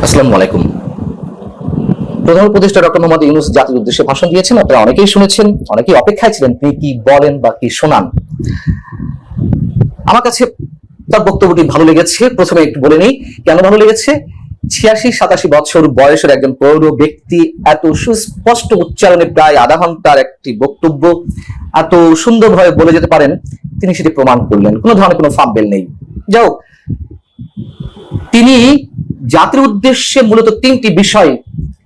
আসসালামু আলাইকুম। প্রধান উপদেষ্টা ডক্টর মোহাম্মদ ইউনূস জাতির উদ্দেশ্যে ভাষণ দিয়েছেন। আপনারা অনেকেই শুনেছেন, অনেকেই অপেক্ষায় ছিলেন তিনি কি বলেন বা কি শোনান। আমার কাছে তার বক্তব্যটি ভালো লেগেছে। প্রথমে একটু বলে নেই কেন ভালো লেগেছে। 86-87 বছর বয়সের একজন প্রৌঢ় ব্যক্তি এত সুস্পষ্ট উচ্চারণে প্রায় আধা ঘন্টার একটি বক্তব্য এত সুন্দরভাবে বলে যেতে পারেন, তিনি সেটি প্রমাণ করলেন। কোনো ধরনের কোনো ফাম্বেল নেই। যাই হোক, তিনি জাতির উদ্দেশ্যে মূলত তিনটি বিষয়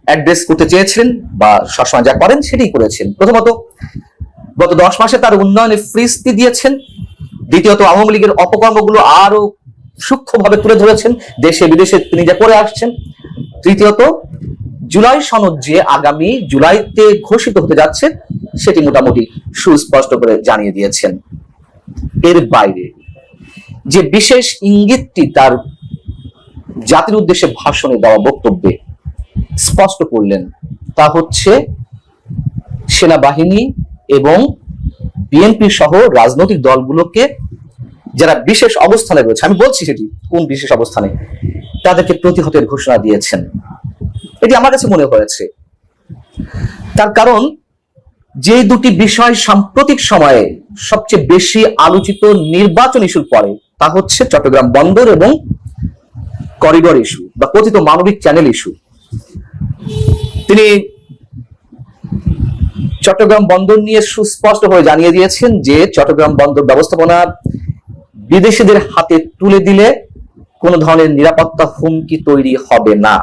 অ্যাড্রেস করতে চেয়েছিলেন বা সবসময় যা করেন সেটাই করেছেন। প্রথমত, গত 10 মাসে তার উন্নয়নে ফ্রিস্তি দিয়েছেন। দ্বিতীয়ত, আওয়ামী লীগের অপকর্মগুলো আরো সূক্ষ্মভাবে তুলে ধরেছেন, দেশে বিদেশে তিনি যা করে আসছেন। তৃতীয়ত, জুলাই সনদ যে আগামী জুলাইতে ঘোষিত হতে যাচ্ছে সেটি মোটামুটি সুস্পষ্ট করে জানিয়ে দিয়েছেন। এর বাইরে যে বিশেষ ইঙ্গিতটি তার জাতির উদ্দেশ্যে ভাষণে দেওয়া বক্তব্যে স্পষ্ট করলেন তা হচ্ছে সেনাবাহিনী এবং বিএনপি সহ রাজনৈতিক দলগুলোকে যারা বিশেষ অবস্থানে রয়েছে, আমি বলছি সেটি কোন বিশেষ অবস্থানে, তাদেরকে প্রতিহতের ঘোষণা দিয়েছেন। এটি আমার কাছে মনে হয়েছে। তার কারণ যে দুটি বিষয় সাম্প্রতিক সময়ে সবচেয়ে বেশি আলোচিত নির্বাচন ইস্যুর পরে, তা হচ্ছে চট্টগ্রাম বন্দর এবং করিডোর ইস্যু বা কথিত মানবিক চ্যানেল ইস্যু। তিনি চট্টগ্রাম বন্দর নিয়ে সুস্পষ্ট হয়ে জানিয়ে দিয়েছেন যে চট্টগ্রাম বন্দর ব্যবস্থাপনা বিদেশিদের হাতে তুলে দিলে কোন ধরনের নিরাপত্তা হুমকি তৈরি হবে না।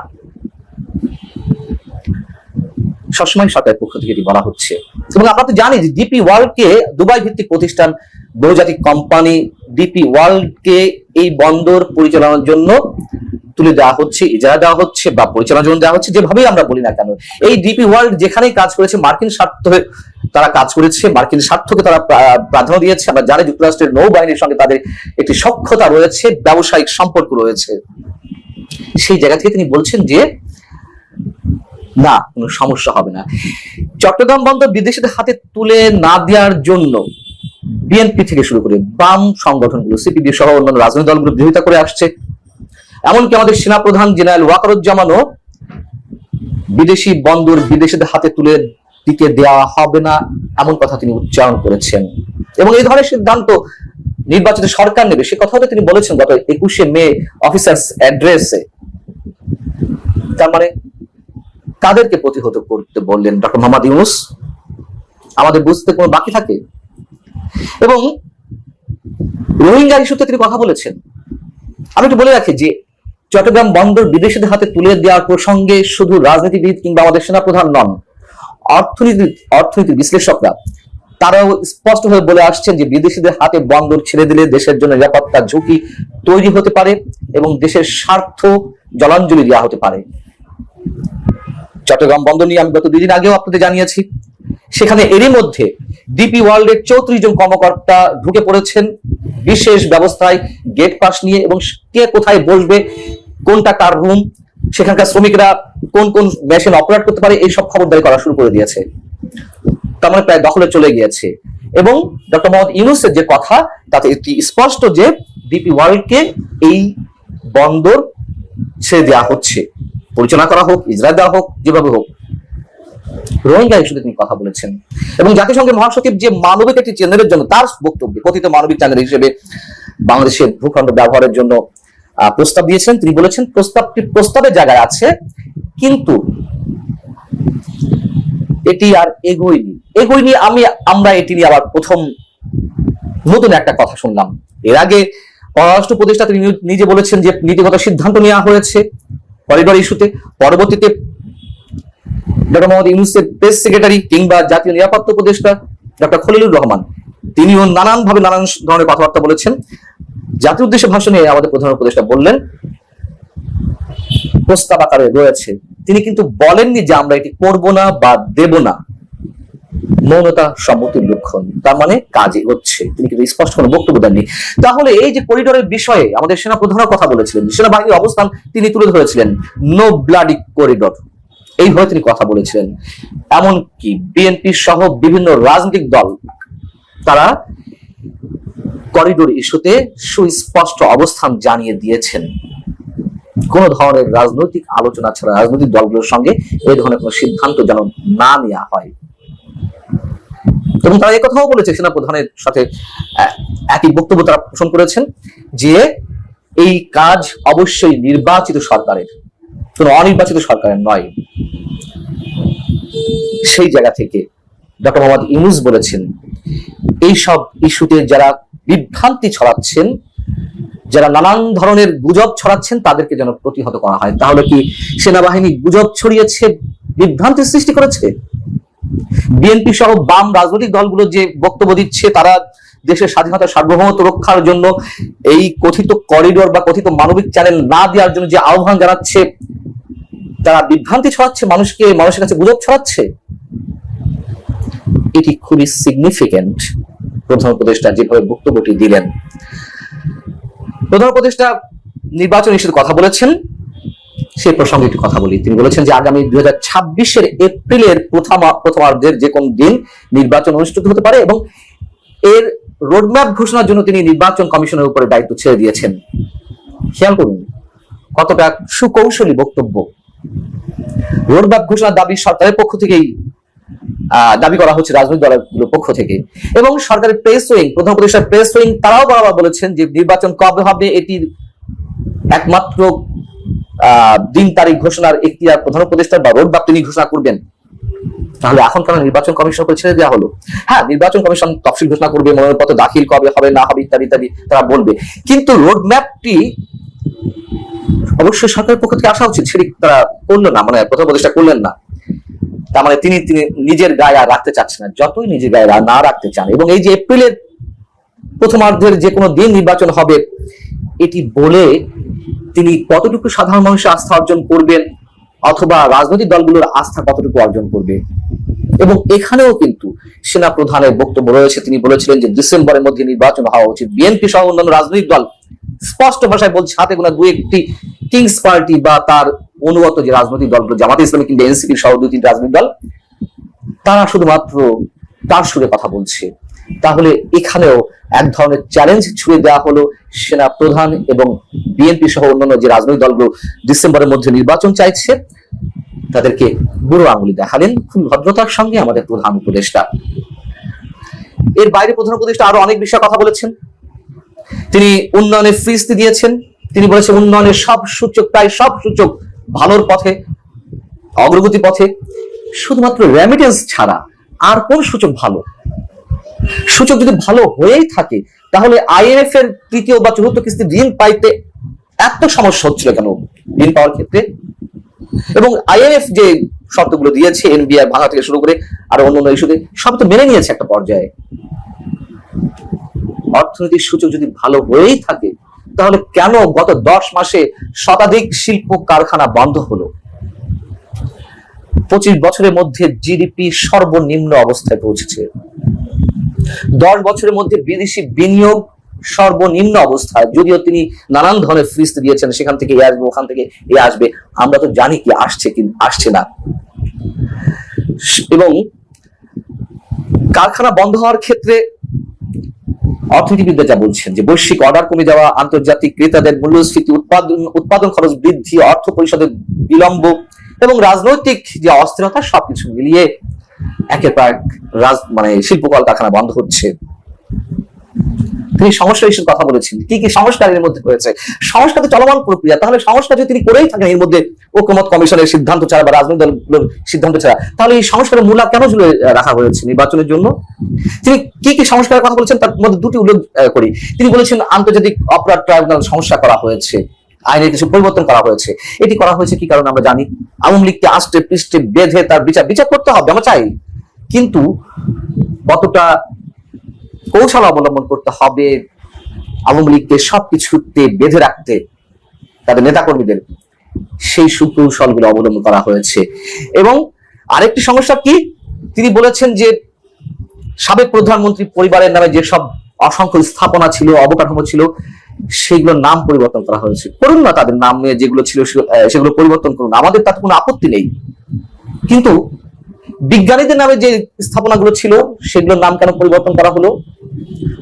সবসময় সরকারের পক্ষ থেকে এটি বলা হচ্ছে। এবং আমরা তো জানি যে ডিপি ওয়ার্ল্ডকে, দুবাই ভিত্তিক প্রতিষ্ঠান বহুজাতিক কোম্পানি ডিপি ওয়ার্ল্ডকে এই বন্দর পরিচালনার জন্য তুলে দেওয়া হচ্ছে, ইজারা দেওয়া হচ্ছে বা পরিচালনার জন্য দেওয়া হচ্ছে, যেভাবেই আমরা বলি না কেন। এই ডিপি ওয়ার্ল্ড যেখানেই কাজ করেছে মার্কিন স্বার্থে তারা কাজ করেছে, মার্কিন স্বার্থকে তারা প্রাধান্য দিয়েছে। আমরা জানি যুক্তরাষ্ট্রের নৌবাহিনীর সঙ্গে তাদের একটি সখ্যতা রয়েছে, ব্যবসায়িক সম্পর্ক রয়েছে। সেই জায়গা থেকে তিনি বলছেন যে না, কোনো সমস্যা হবে না। চট্টগ্রাম বন্দর বিদেশিদের হাতে তুলে না দেওয়ার জন্য বিএনপি থেকে শুরু করে বাম সংগঠনগুলো, সিপিবি সহ অন্যান্য রাজনৈতিক দলগুলো বিরোধিতা করে আসছে। এমনকি আমাদের সেনাপ্রধান জেনারেল ওয়াকারুজ্জামানও বিদেশি বন্দর বিদেশিদের হাতে তুলে দিতে দেওয়া হবে না এমন কথা তিনি উচ্চারণ করেছেন। এবং এই ধরনের সিদ্ধান্ত নির্বাচিত সরকার নেবে সে কথাটা তিনি বলেছেন গত 21শে মে অফিসার্স অ্যাড্রেসে। তার মানে কাদেরকে প্রতিহত করতে বললেন ডক্টর মোহাম্মদ ইউনূস? আমাদের বুঝতে কোনো বাকি থাকে? এবং রোহিঙ্গা ইস্যুতে তিনি কথা বলেছেন। আমি একটু বলে রাখি যে চট্টগ্রাম বন্দর বিদেশিদের হাতে তুলে দেওয়ার প্রসঙ্গে শুধু রাজনীতিবিদ কিংবা আমাদের সেনাপ্রধান নন, অর্থনীতির বিশ্লেষকরা তারাও স্পষ্ট হয়ে বলে আসছেন যে বিদেশিদের হাতে বন্দর ছেড়ে দিলে দেশের জন্য নিরাপত্তার ঝুঁকি তৈরি হতে পারে এবং দেশের স্বার্থ জলাঞ্জলি দেওয়া হতে পারে। চট্টগ্রাম বন্দর নিয়ে আমি গত 2 দিন আগেও আপনাদের জানিয়েছি। সেখানে এরই মধ্যে ডিপি ওয়ার্ল্ডের 34 জন কর্মকর্তা ঢুকে পড়েছেন বিশেষ ব্যবস্থায় গেট পাস নিয়ে, এবং কে কোথায় বসবে, কোনটা কার রুম, সেখানকার শ্রমিকরা কোন কোন মেশিন অপারেট করতে পারে, এইসব খবরদারি করা শুরু করে দিয়েছে। তার মানে প্রায় দখলে চলে গিয়েছে। এবং ডক্টর মোহাম্মদ ইউনূসের যে কথা তাতে এটি স্পষ্ট যে ডিপি ওয়ার্ল্ডকে এই বন্দর ছেড়ে দেওয়া হচ্ছে, পরিচালনা করা হোক, ইজরা দেওয়া হোক, যেভাবে হোক। রোহিঙ্গা ইস্যুতে তিনি কথা বলেছেন। এবং জাতিসংঘের মহাসচিব যে মানবিক একটি চ্যানেলের জন্য তার বক্তব্যে কথিত মানবিক চ্যানেল হিসেবে বাংলাদেশের ভূখণ্ড ব্যবহারের জন্য প্রস্তাব দিয়েছেন, তিনি বলেছেন প্রস্তাবটি প্রস্তাবের জায়গায় আছে, কিন্তু এটি আর এগোয়নি। আমরা এটি নিয়ে আবার প্রথম নতুন একটা কথা শুনলাম। এর আগে পররাষ্ট্র উপদেষ্টা তিনি নিজে বলেছেন যে নীতিগত সিদ্ধান্ত নেওয়া হয়েছে করিডোর ইস্যুতে। পরবর্তীতে ডক্টর মোহাম্মদ ইউনূসের প্রেস সেক্রেটারি কিংবা জাতীয় নিরাপত্তা উপদেষ্টা ডক্টর খলিলুর রহমান তিনিও নানান ধরনের কথাবার্তা বলেছেন। জাতির উদ্দেশ্যে ভাষণে আমাদের প্রধান উপদেষ্টা বললেন প্রস্তাব আকারে রয়েছে, তিনি কিন্তু বলেননি যে আমরা এটি করব না বা দেব না। মৌনতা সম্মতির লক্ষণ, তার মানে কাজে হচ্ছে। তিনি কিন্তু স্পষ্ট কোনো বক্তব্য দেননি। তাহলে এই যে করিডোরের বিষয়ে আমাদের সেনা প্রধানের কথা বলেছিলেন, সেনাবাহিনীর অবস্থান তিনি তুলে ধরেছিলেন, নো ব্লাডি করিডোর, এইভাবে তিনি কথা বলেছিলেন। এমনকি বিএনপি সহ বিভিন্ন রাজনৈতিক দল তারা করিডোর ইস্যুতে সুস্পষ্ট অবস্থান জানিয়ে দিয়েছেন। কোন ধরনের রাজনৈতিক আলোচনা ছাড়া রাজনৈতিক দলগুলোর সঙ্গে এই ধরনের কোন সিদ্ধান্ত যেন না নেওয়া হয়। এবং তারা একথাও বলেছে, সেনাপ্রধানের সাথে একই বক্তব্য তারা পোষণ করেছেন যে এই কাজ অবশ্যই নির্বাচিত সরকারের, কোন অনির্বাচিত সরকারের নয়। সেই জায়গা থেকে ডক্টর মোহাম্মদ ইউনূস বলেছেন এইসব ইস্যুতে যারা বিভ্রান্তি ছড়াচ্ছেন, যারা নানান ধরনের গুজব ছড়াচ্ছেন তাদেরকে যেন প্রতিহত করা হয়। তাহলে কি সেনাবাহিনী গুজব ছড়িয়েছে, বিভ্রান্তি সৃষ্টি করেছে? বিএনপি সহ বাম রাজনৈতিক দলগুলো যে বক্তব্য দিচ্ছে, তারা দেশের স্বাধীনতা সার্বভৌমত্ব রক্ষার জন্য এই কথিত করিডোর বা কথিত মানবিক চ্যানেল না দেওয়ার জন্য যে আহ্বান জানাচ্ছে, তারা বিভ্রান্তি ছড়াচ্ছে, মানুষের কাছে গুজব ছড়াচ্ছে। এটি খুবই সিগনিফিকেন্ট প্রধান উপদেষ্টা যেভাবে বক্তব্যটি দিলেন। প্রধান উপদেষ্টা নির্বাচন ইস্যুতে কথা বলেছেন, সেই প্রসঙ্গে একটু কথা বলি। তিনি বলেছেন যে আগামী 2026 এপ্রিলের প্রথমার্ধের যে কোন দিন নির্বাচন অনুষ্ঠিত হতে পারে এবং এর রোডম্যাপ ঘোষণার জন্য তিনি নির্বাচন কমিশনের উপরে দায়িত্ব ছেড়ে দিয়েছেন। খেয়াল করুন কতটা সুকৌশলী বক্তব্য। রোডম্যাপ ঘোষণার দাবি সরকারের পক্ষ থেকেই দাবি করা হচ্ছে, রাজনৈতিক দলগুলোর পক্ষ থেকে। এবং সরকারের প্রেস উইং, প্রধান উপদেষ্টার প্রেস উইং তারাও বরাবর বলেছেন যে নির্বাচন কবে হবে এটির একমাত্র দিন তারিখ ঘোষণার এখতিয়ার প্রধান উপদেষ্টা বা রোডম্যাপ তিনি ঘোষণা করবেন। তাহলে এখন কেন নির্বাচন কমিশন করে ছেড়ে দেওয়া হলো? হ্যাঁ, নির্বাচন কমিশন তফসিল ঘোষণা করবে, মনোনয়নপত্র দাখিল কবে হবে না হবে ইত্যাদি ইত্যাদি তারা বলবে, কিন্তু রোডম্যাপটি অবশ্যই সরকারের পক্ষ থেকে আসা উচিত। সেটি তারা করলো না, মানে প্রধান উপদেষ্টা করলেন না। তার মানে তিনি নিজের গায়ে আর রাখতে চাচ্ছেন না, যতই নিজের গায়ে না রাখতে চান। এবং এই যে এপ্রিলের প্রথমার্ধের যে কোনো দিন নির্বাচন হবে এটি বলে তিনি কতটুকু সাধারণ মানুষের আস্থা অর্জন করবেন অথবা রাজনৈতিক দলগুলোর আস্থা কতটুকু অর্জন করবে? এবং এখানেও কিন্তু সেনা প্রধানের বক্তব্য রয়েছে। তিনি বলেছিলেন যে ডিসেম্বরের মধ্যে নির্বাচন হওয়া উচিত। বিএনপি সহ অন্যান্য রাজনৈতিক দল স্পষ্ট ভাষায় বলছে, হাতে গোনা দু একটি কিংস পার্টি বা তার অনুগত যে রাজনৈতিক দলগুলো, জামাতে ইসলামী কিংবা এনসিপি সহ 2-3 রাজনৈতিক দল, তারা শুধুমাত্র তার সুরে কথা বলছে। তাহলে এখানেও এক ধরনের চ্যালেঞ্জ ছুড়ে দেওয়া হলো সেনা প্রধান এবং বিএনপি সহ অন্যান্য যে রাজনৈতিক দলগুলো ডিসেম্বরের মধ্যে নির্বাচন চাইছে তাদেরকে বুড়ো আঙুলি দেখালেন খুব ভদ্রতার সঙ্গে আমাদের প্রধান উপদেষ্টা। এর বাইরে প্রধান উপদেষ্টা আরো অনেক বিষয়ে কথা বলেছেন। তিনি উন্নয়নের ফিরিস্তি দিয়েছেন। তিনি বলেছেন উন্নয়নের প্রায় সব সূচক ভালোর পথে, অগ্রগতি পথে। শুধুমাত্র রেমিটেন্স ছাড়া আর কোন সূচক ভালো? সূচক যদি ভালো হয়েই থাকে তাহলে আইএমএফ এর তৃতীয় বা চতুর্থ কিস্তি ঋণ পাইতে এত সমস্যা হচ্ছিল কেন ঋণ পাওয়ার ক্ষেত্রে? এবং আইএমএফ যে শর্তগুলো দিয়েছে, এনবিআর ভাঙা থেকে শুরু করে আর অন্যান্য ইস্যুতে সব তো মেনে নিয়েছে একটা পর্যায়ে। অর্থনৈতিক সূচক যদি ভালো হয়েই থাকে তাহলে কেন গত 10 মাসে শতাধিক শিল্প কারখানা বন্ধ হলো? 25 বছরের মধ্যে জিডিপি সর্বনিম্ন অবস্থায় পৌঁছেছে। 10 বছরের মধ্যে বিদেশি বিনিয়োগ সর্বনিম্ন অবস্থায়। যদিও তিনি নানান ধরনের ফিরিস্তি দিয়েছেন, সেখান থেকে এ আসবে, ওখান থেকে এ আসবে, আমরা তো জানি কি আসছে কি আসছে না। এবং কারখানা বন্ধ হওয়ার ক্ষেত্রে অর্থনীতিবিদরা যা বলছেন যে বৈশ্বিক অর্ডার কমে যাওয়া, আন্তর্জাতিক ক্রেতাদের মূল্যস্ফীতি, উৎপাদন খরচ বৃদ্ধি, অর্থ পরিশোধের বিলম্ব এবং রাজনৈতিক যে অস্থিরতা সবকিছু মিলিয়ে একের পর এক শিল্প কলকারখানা বন্ধ হচ্ছে। তিনি সংস্কার ইস্যুর কথা বলেছেন। কি কি সংস্কারের মধ্যে হয়েছে? সংস্কার তো চলমান প্রক্রিয়া। তাহলে সংস্কার যদি তিনি করেই থাকেন এর মধ্যে ঐকমত্য কমিশনের সিদ্ধান্ত ছাড়া বা রাজনৈতিক দলগুলোর সিদ্ধান্ত ছাড়া, তাহলে এই সংস্কারের মূল্য কেন ঝুলে রাখা হয়েছে নির্বাচনের জন্য? তিনি কি কি সংস্কারের কথা বলেছেন তার মধ্যে দুটি উল্লেখ করি। তিনি বলেছেন আন্তর্জাতিক অপরাধ ট্রাইব্যুনাল সংস্কার করা হয়েছে, আইনের কিছু পরিবর্তন করা হয়েছে। এটি করা হয়েছে কি কারণে আমরা জানি। আওয়ামী লীগকে আষ্টে পৃষ্ঠে বেঁধে তার বিচার করতে হবে, আমরা চাই, কিন্তু কতটা কৌশল অবলম্বন করতে হবে আওয়ামী লীগকে সবকিছুতে বেঁধে রাখতে, তাদের নেতাকর্মীদের, সেই সুকৌশলগুলো অবলম্বন করা হয়েছে। এবং আরেকটি সমস্যা কি, তিনি বলেছেন যে সাবেক প্রধানমন্ত্রী পরিবারের নামে যেসব অসংখ্য স্থাপনা ছিল, অবকাঠামো ছিল, সেগুলোর নাম পরিবর্তন করা হয়েছে। করুন না, তাদের নামে যেগুলো ছিল সেগুলো পরিবর্তন করুন, আমাদের তাতে কোনো আপত্তি নেই। কিন্তু বিজ্ঞানীদের নামে যে স্থাপনাগুলো ছিল সেগুলোর নাম কেন পরিবর্তন করা হলো?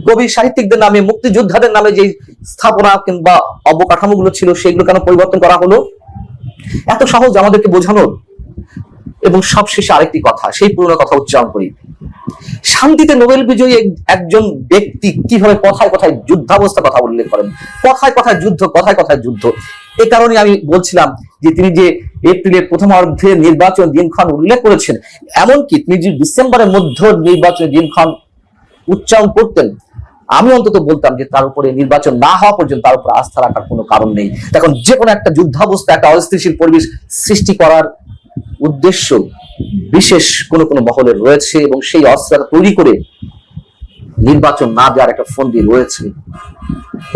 কবি সাহিত্যিকদের নামে, মুক্তিযোদ্ধাদের নামে যে স্থাপনা কিংবা অবকাঠামোগুলো ছিল সেগুলো কেন পরিবর্তন করা হলো? এত সহজ আমাদেরকে বোঝানোর। এবং সবশেষে আরেকটি কথা, সেই পুরনো কথা উচ্চারণ করি, শান্তিতে নোবেল বিজয়ী একজন ব্যক্তি কিভাবে কথায় কথায় যুদ্ধাবস্থা কথা উল্লেখ করেন, কথায় কথায় যুদ্ধ, কথায় কথায় যুদ্ধ। এই কারণে আমি বলছিলাম যে তিনি যে এপ্রিলের প্রথমার্ধে নির্বাচন দিনক্ষণ উল্লেখ করেছেন, এমনকি তিনি যে ডিসেম্বরের মধ্যে নির্বাচনের দিনক্ষণ উচ্চারণ করতেন, আমি অন্তত বলতাম যে তার উপরে নির্বাচন না হওয়া পর্যন্ত তার উপর আস্থা রাখার কোনো কারণ নেই। এখন যে কোনো একটা যুদ্ধাবস্থা, একটা অস্থিতিশীল পরিবেশ সৃষ্টি করার উদ্দেশ্য বিশেষ কোন কোন মহলের রয়েছে এবং সেই অস্ত্রটা তৈরি করে নির্বাচন না দেওয়ার একটা ফন্দি রয়েছে।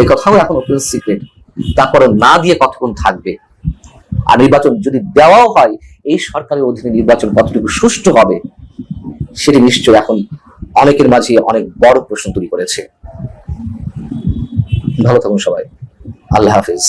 এই কথাও এখন ওপেন সিক্রেট। তারপরে না দিয়ে কতক্ষণ থাকবে? আর নির্বাচন যদি দেওয়াও হয়, এই সরকারের অধীনে নির্বাচন কতটুকু সুষ্ঠু হবে সেটি নিশ্চয় এখন অনেকের মাঝে অনেক বড় প্রশ্ন তৈরি করেছে। ভালো থাকুন সবাই, আল্লাহ হাফিজ।